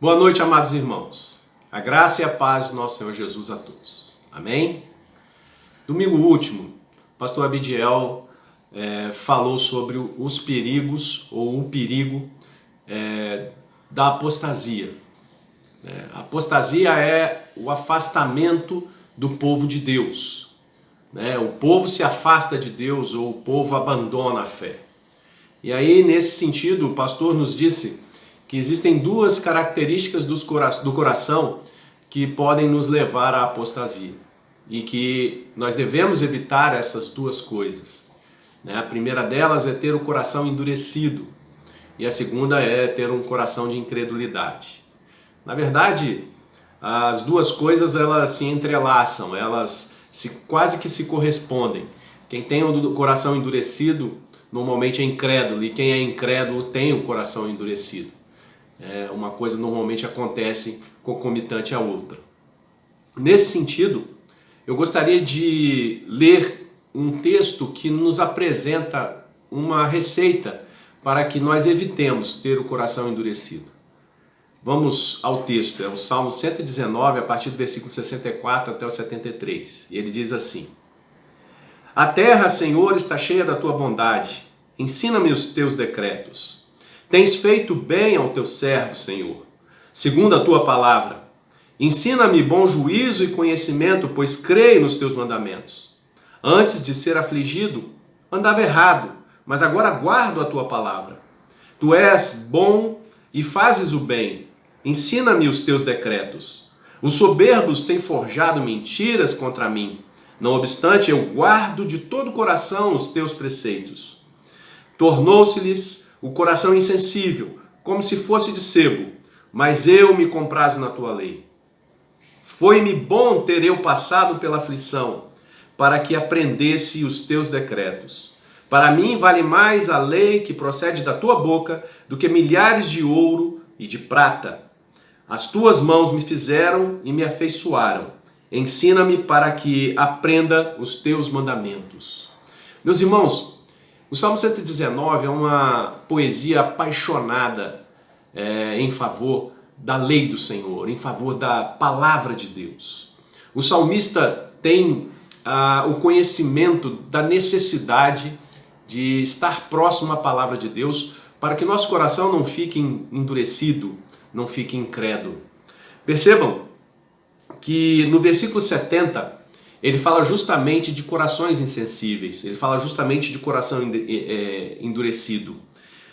Boa noite, amados irmãos. A graça e a paz do nosso Senhor Jesus a todos. Amém? Domingo último, o pastor Abidiel falou sobre os perigos ou o perigo da apostasia. A apostasia é o afastamento do povo de Deus. O povo se afasta de Deus ou o povo abandona a fé. E aí, nesse sentido, o pastor nos disse que existem duas características do coração que podem nos levar à apostasia e que nós devemos evitar essas duas coisas. A primeira delas é ter o coração endurecido e a segunda é ter um coração de incredulidade. Na verdade, as duas coisas elas se entrelaçam, elas quase que se correspondem. Quem tem o coração endurecido normalmente é incrédulo e quem é incrédulo tem o coração endurecido. Uma coisa normalmente acontece concomitante à outra. Nesse sentido, eu gostaria de ler um texto que nos apresenta uma receita para que nós evitemos ter o coração endurecido. Vamos ao texto, é o Salmo 119, a partir do versículo 64 até o 73. E ele diz assim: A terra, Senhor, está cheia da tua bondade, ensina-me os teus decretos. Tens feito bem ao teu servo, Senhor, segundo a tua palavra. Ensina-me bom juízo e conhecimento, pois creio nos teus mandamentos. Antes de ser afligido, andava errado, mas agora guardo a tua palavra. Tu és bom e fazes o bem. Ensina-me os teus decretos. Os soberbos têm forjado mentiras contra mim. Não obstante, eu guardo de todo o coração os teus preceitos. Tornou-se-lhes o coração insensível, como se fosse de sebo, mas eu me comprazo na tua lei. Foi-me bom ter eu passado pela aflição, para que aprendesse os teus decretos. Para mim vale mais a lei que procede da tua boca do que milhares de ouro e de prata. As tuas mãos me fizeram e me afeiçoaram. Ensina-me para que aprenda os teus mandamentos. Meus irmãos, o Salmo 119 é uma poesia apaixonada em favor da lei do Senhor, em favor da palavra de Deus. O salmista tem o conhecimento da necessidade de estar próximo à palavra de Deus para que nosso coração não fique endurecido, não fique incrédulo. Percebam que no versículo 70, ele fala justamente de corações insensíveis, ele fala justamente de coração endurecido.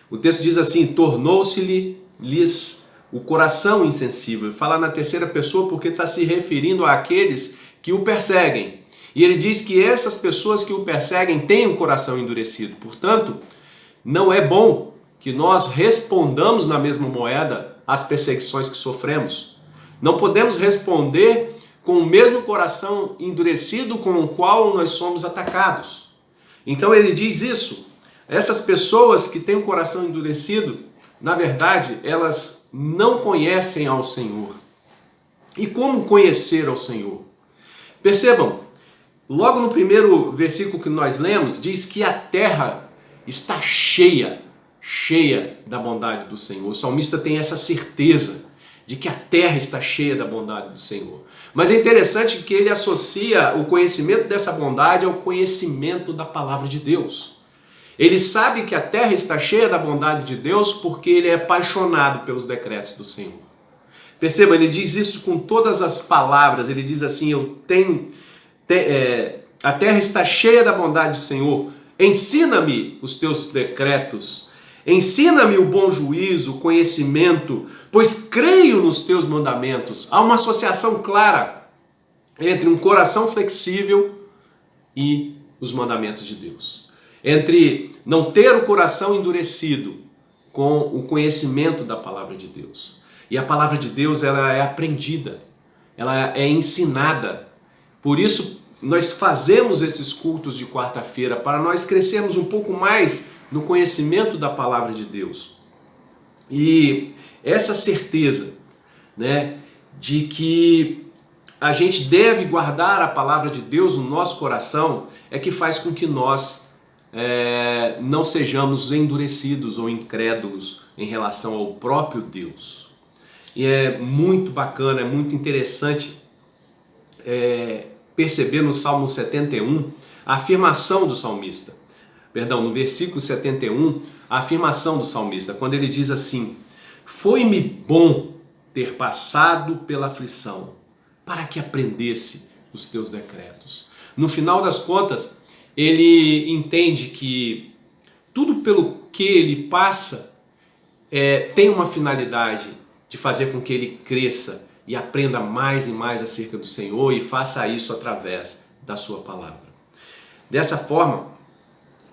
O texto diz assim: tornou-se-lhes o coração insensível. Ele fala na terceira pessoa porque está se referindo àqueles que o perseguem. E ele diz que essas pessoas que o perseguem têm o coração endurecido. Portanto, não é bom que nós respondamos na mesma moeda às perseguições que sofremos. Não podemos responder com o mesmo coração endurecido com o qual nós somos atacados. Então ele diz isso. Essas pessoas que têm o coração endurecido, na verdade, elas não conhecem ao Senhor. E como conhecer ao Senhor? Percebam, logo no primeiro versículo que nós lemos, diz que a terra está cheia da bondade do Senhor. O salmista tem essa certeza de que a terra está cheia da bondade do Senhor. Mas é interessante que ele associa o conhecimento dessa bondade ao conhecimento da palavra de Deus. Ele sabe que a terra está cheia da bondade de Deus porque ele é apaixonado pelos decretos do Senhor. Perceba, ele diz isso com todas as palavras. Ele diz assim: a terra está cheia da bondade do Senhor. Ensina-me os teus decretos. Ensina-me o bom juízo, o conhecimento, pois creio nos teus mandamentos. Há uma associação clara entre um coração flexível e os mandamentos de Deus. Entre não ter o coração endurecido com o conhecimento da palavra de Deus. E a palavra de Deus ela é aprendida, ela é ensinada. Por isso nós fazemos esses cultos de quarta-feira, para nós crescermos um pouco mais no conhecimento da palavra de Deus. E essa certeza, de que a gente deve guardar a palavra de Deus no nosso coração é que faz com que nós não sejamos endurecidos ou incrédulos em relação ao próprio Deus. E é muito bacana, é muito interessante perceber no Salmo 71 a afirmação do salmista. Perdão, no versículo 71, a afirmação do salmista, quando ele diz assim: foi-me bom ter passado pela aflição, para que aprendesse os teus decretos. No final das contas, ele entende que tudo pelo que ele passa tem uma finalidade de fazer com que ele cresça e aprenda mais e mais acerca do Senhor e faça isso através da sua palavra. Dessa forma,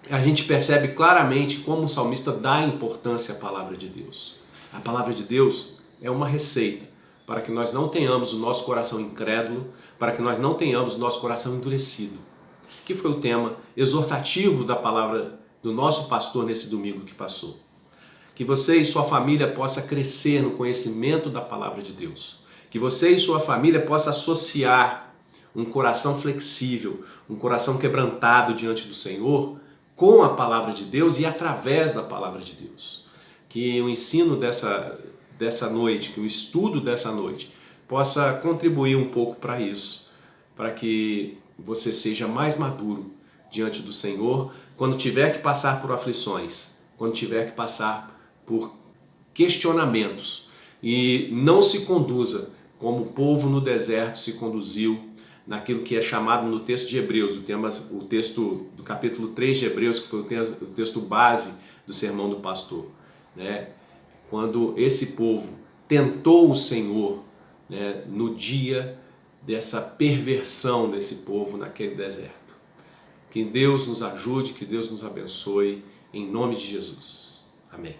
a gente percebe claramente como o salmista dá importância à palavra de Deus. A palavra de Deus é uma receita para que nós não tenhamos o nosso coração incrédulo, para que nós não tenhamos o nosso coração endurecido, que foi o tema exortativo da palavra do nosso pastor nesse domingo que passou. Que você e sua família possam crescer no conhecimento da palavra de Deus. Que você e sua família possam associar um coração flexível, um coração quebrantado diante do Senhor com a palavra de Deus e através da palavra de Deus. Que o ensino dessa noite, que o estudo dessa noite possa contribuir um pouco para isso, para que você seja mais maduro diante do Senhor quando tiver que passar por aflições, quando tiver que passar por questionamentos e não se conduza como o povo no deserto se conduziu naquilo que é chamado no texto de Hebreus, o texto do capítulo 3 de Hebreus, que foi o texto base do sermão do pastor, né? Quando esse povo tentou o Senhor, né, no dia dessa perversão desse povo naquele deserto. Que Deus nos ajude, que Deus nos abençoe, em nome de Jesus. Amém.